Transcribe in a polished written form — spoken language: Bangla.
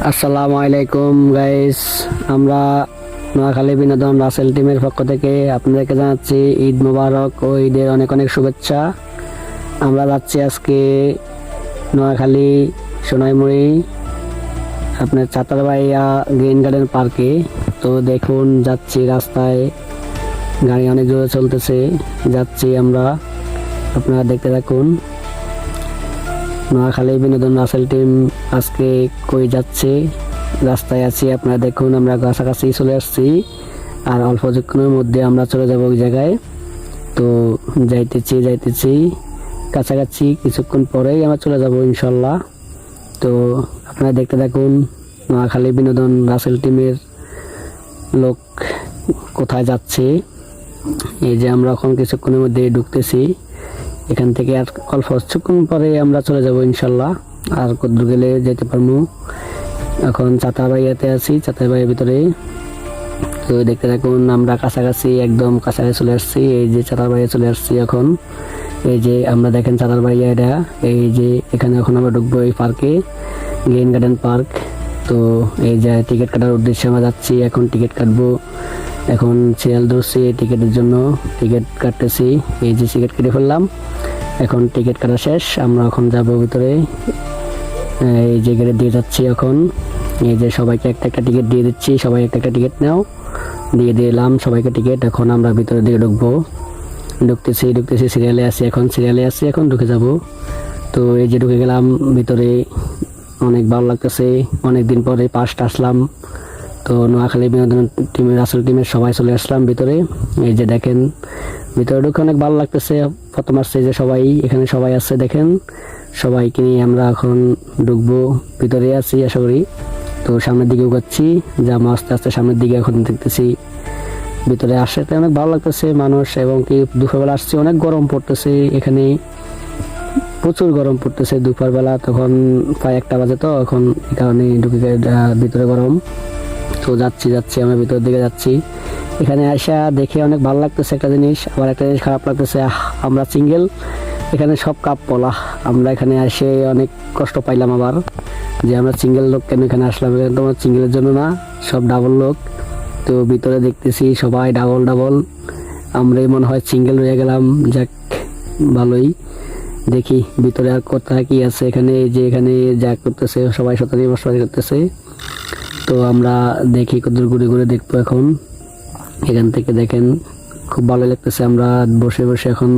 আসসালামু আলাইকুম গাইস, আমরা নোয়াখালী বিনোদন রাসেল টিমের পক্ষ থেকে আপনাদেরকে জানাচ্ছি ঈদ মোবারক ও ঈদের অনেক অনেক শুভেচ্ছা। আমরা যাচ্ছি আজকে নোয়াখালী সোনাইমুড়ি আপনার চাতারবাইয়া গ্রিন গার্ডেন পার্কে। তো দেখুন যাচ্ছি, রাস্তায় গাড়ি অনেক জোরে চলতেছে, যাচ্ছি আমরা, আপনারা দেখতে থাকুন। নোয়াখালী বিনোদন রাসেল টিম আজকে কই যাচ্ছে, রাস্তায় আছি, আপনারা দেখুন। আমরা কাছাকাছি চলে আসছি, আর অল্প কিছুক্ষণের মধ্যে আমরা চলে যাব ওই জায়গায়। তো যাইতেছি কাছাকাছি, কিছুক্ষণ পরেই আমরা চলে যাব ইনশাল্লাহ। তো আপনারা দেখতে থাকুন নোয়াখালী বিনোদন রাসেল টিমের লোক কোথায় যাচ্ছে। এই যে আমরা এখন কিছুক্ষণের মধ্যে ঢুকতেছি, এখান থেকে আর অল্প কিছুক্ষণ পরে আমরা চলে যাব ইনশাল্লাহ। আর কদ্দূর গেলে যেতে পারবো। এখন চাতারবাইয়াতে আছি, চাতারবাইয়ের ভিতরে। তো দেখতে থাকুন, আমরা কাছাকাছি, একদম কাছাকাছি চলে আসছি। এই যে চাতারবাইয়া চলে আসছি এখন। এই যে আমরা দেখেন চাতারবাইয়া, এটা এই যে এখানে এখন আমরা ঢুকবো এই পার্কে, গ্রিন গার্ডেন পার্ক। তো এই যে টিকিট কাটার উদ্দেশ্যে আমরা যাচ্ছি, এখন টিকিট কাটবো। এখন সিরিয়াল ধরছি টিকিটের জন্য, টিকিট কাটতেছি। এই যে টিকিট কেটে ফেললাম, এখন টিকিট কাটা শেষ, আমরা এখন যাবো ভিতরে। এই যে গেটে দিয়ে যাচ্ছি এখন। এই যে সবাইকে একটা একটা টিকিট দিয়ে দিচ্ছি, সবাই একটা একটা টিকিট নাও, দিয়ে দিলাম সবাইকে টিকিট। এখন আমরা ভিতরে দিকে ঢুকবো, ঢুকতেছি সিরিয়ালে আছি, এখন ঢুকে যাব। তো এই যে ঢুকে গেলাম ভিতরে, অনেক ভালো লাগতেছে, অনেকদিন পরে পাঁচটা আসলাম। তো নোয়াখালী বিনোদন টিমের রাসেল টিমের সবাই চলে আসলাম ভিতরে। এই যে দেখেন ভিতরে ঢুকে অনেক ভালো লাগতেছে। প্রথম আসছে যে সবাই, এখানে সবাই আছে দেখেন, সবাইকে নিয়ে আমরা এখন ঢুকবো, ভিতরে আছি আশা করি। তো সামনের দিকে উগাচ্ছি, যা আস্তে আস্তে সামনের দিকে এখন দেখতেছি। ভিতরে আসতে অনেক ভালো লাগতেছে মানুষ, এবং কি দুপুরবেলা আসছে, অনেক গরম পড়তেছে এখানে, প্রচুর গরম পড়তেছে দুপুরবেলা, তখন প্রায় 1টা বাজে। তো এখন এই কারণে ঢুকে ভিতরে গরম। তো যাচ্ছি আমরা ভিতরের দিকে যাচ্ছি। এখানে আসা দেখে অনেক ভালো লাগতেছে একটা জিনিস, আবার একটা জিনিস খারাপ লাগতেছে, আমরা সিঙ্গেল, এখানে সব কাপ পলা। আমরা এখানে এসে অনেক কষ্ট পাইলাম আবার, যে আমরা সিঙ্গেল লোক কেন এখানে আসলাম, এখানে তোমার সিঙ্গেলের জন্য না, সব ডাবল লোক। তো ভিতরে দেখতেছি সবাই ডাবল, আমরাই মনে হয় সিঙ্গেল হয়ে গেলাম। যাক, ভালোই। দেখি ভিতরে আর কোথায় কি আছে। এখানে যে এখানে যা করতেছে সবাই সাথে মশারি করতেছে। তো আমরা দেখি কত ঘুরে দেখবো এখন। এখান থেকে দেখেন খুব ভালো লাগতেছে, আমরা বসে এখন